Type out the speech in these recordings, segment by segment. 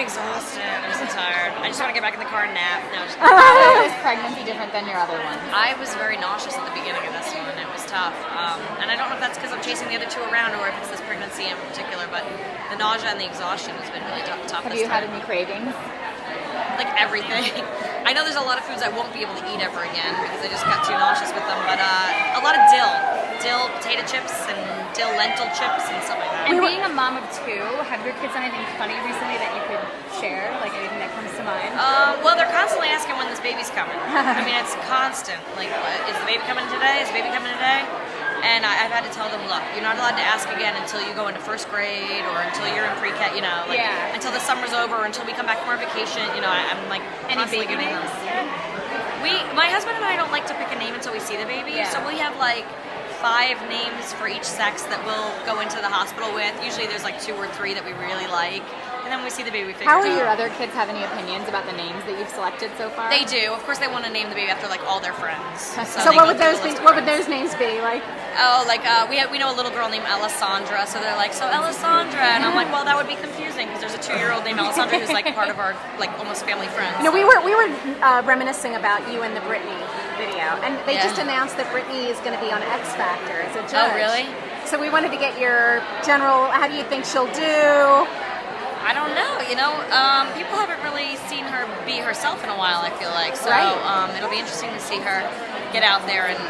exhausted. I'm so tired. I just want to get back in the car and nap. No, just How is pregnancy different than your other one? I was very nauseous at the beginning of this one. It was tough. And I don't know if that's because I'm chasing the other two around or if it's this pregnancy in particular, but the nausea and the exhaustion has been really tough Have this you had time. any cravings? Like everything. I know there's a lot of foods I won't be able to eat ever again because I just got too nauseous with them, but a lot of dill potato chips and dill lentil chips and stuff like that. And being a mom of two, have your kids done anything funny recently that you could share? Like anything that comes to mind? Well, they're constantly asking when this baby's coming. I mean, it's constant. Like, is the baby coming today? Is the baby coming today? And I've had to tell them, look, you're not allowed to ask again until you go into first grade or until you're in pre-K, you know, like until the summer's over or until we come back from our vacation. You know, I'm like constantly giving them. My husband and I don't like to pick a name until we see the baby, so we have like 5 names for each sex that we'll go into the hospital with. Usually there's like 2 or 3 that we really like. And then when we see the baby, we figure How it will out. your other kids have any opinions about the names that you've selected so far? They do. Of course, they want to name the baby after like all their friends. So what would those be? What would those names be? Like? Oh, like we know a little girl named Alessandra, so they're like, so Alessandra, and I'm like, well, that would be confusing because there's a 2-year-old named Alessandra who's like part of our like almost family friends. You know, we were reminiscing about you in the Britney video, and they just announced that Britney is going to be on X Factor as a judge. Oh, really? So we wanted to get your general. How do you think she'll do? I don't know. You know, people haven't really seen her be herself in a while. I feel like so. It'll be interesting to see her get out there and.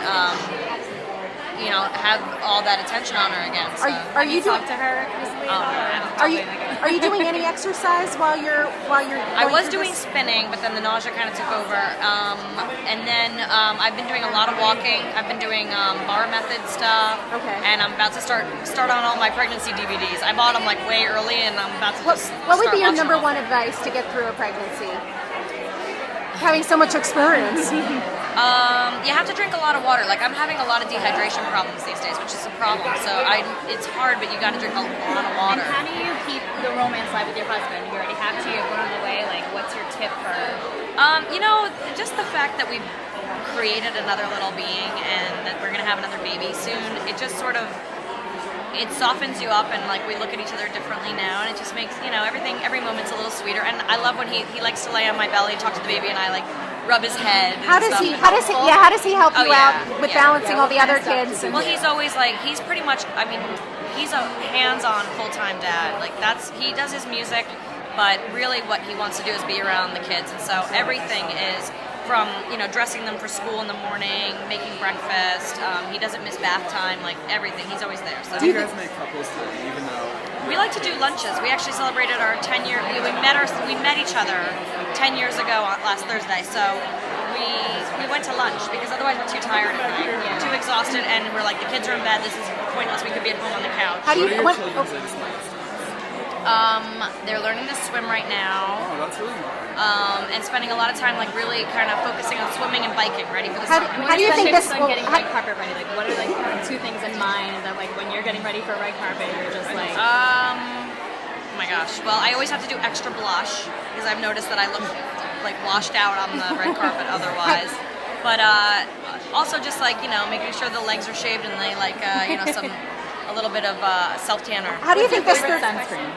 You know, have all that attention on her again. So. Are you talked to her recently? Are you doing any exercise while you're? I was doing spinning, but then the nausea kind of took over. And then I've been doing a lot of walking. I've been doing bar method stuff. Okay. And I'm about to start on all my pregnancy DVDs. I bought them like way early, and I'm about to just. What would be your start number watching one advice to get through a pregnancy? Having so much experience. You have to drink a lot of water. Like I'm having a lot of dehydration problems these days, which is a problem. So it's hard, but you got to drink a lot of water. And how do you keep the romance live with your husband? You already have 2, you're going on the way. Like, what's your tip for? You know, just the fact that we've created another little being and that we're gonna have another baby soon. It just sort of it softens you up, and like we look at each other differently now, and it just makes every moment's a little sweeter. And I love when he likes to lay on my belly, talk to the baby, and I like rub his head. How does he help you out with balancing all the other kids? Well, he's always like he's pretty much. I mean, he's a hands-on full-time dad. Like he does his music, but really what he wants to do is be around the kids, and so everything is. From dressing them for school in the morning, making breakfast. He doesn't miss bath time, like everything. He's always there. So do you guys make couples time, even though? We like to do lunches. We actually celebrated our 10-year. We met each other 10 years ago last Thursday. So we went to lunch because otherwise we're too tired at night, too exhausted, and we're like the kids are in bed. This is pointless. We could be at home on the couch. How do you? What are your children's interests? They're learning to swim right now. Oh, that's really nice. And spending a lot of time like really kind of focusing on swimming and biking, ready for the How summer. do you think this on will? getting red carpet ready? Like, what are like 2 things in mind that like when you're getting ready for red carpet, you're just like. Oh my gosh. Well, I always have to do extra blush because I've noticed that I look like washed out on the red carpet otherwise. But also just like making sure the legs are shaved and they like a little bit of self tanner. How do you think this favorite sunscreen?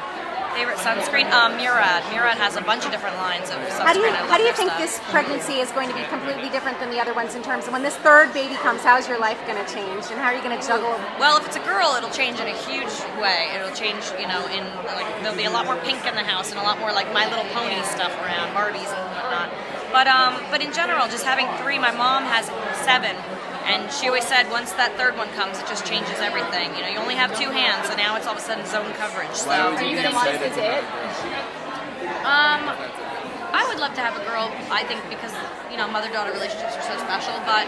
Favorite sunscreen? Murad. Murad has a bunch of different lines of sunscreen. How do you think this pregnancy is going to be completely different than the other ones in terms of when this third baby comes? How is your life going to change, and how are you going to juggle? Well, if it's a girl, it'll change in a huge way. It'll change, in like there'll be a lot more pink in the house and a lot more like My Little Pony stuff around, Barbies and whatnot. But in general, just having 3. My mom has 7. And she always said once that third one comes, it just changes everything. You only have 2 hands, and now it's all of a sudden zone coverage. So Why would Are you be gonna want excited to it? I would love to have a girl. I think because mother-daughter relationships are so special. But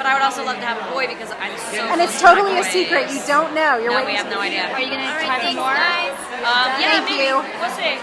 I would also love to have a boy because I'm so. And it's close to totally my a secret. boys. You don't know. You're No, waiting. we have no idea. Are you gonna try for more? Yeah, Thank maybe. you. We'll see.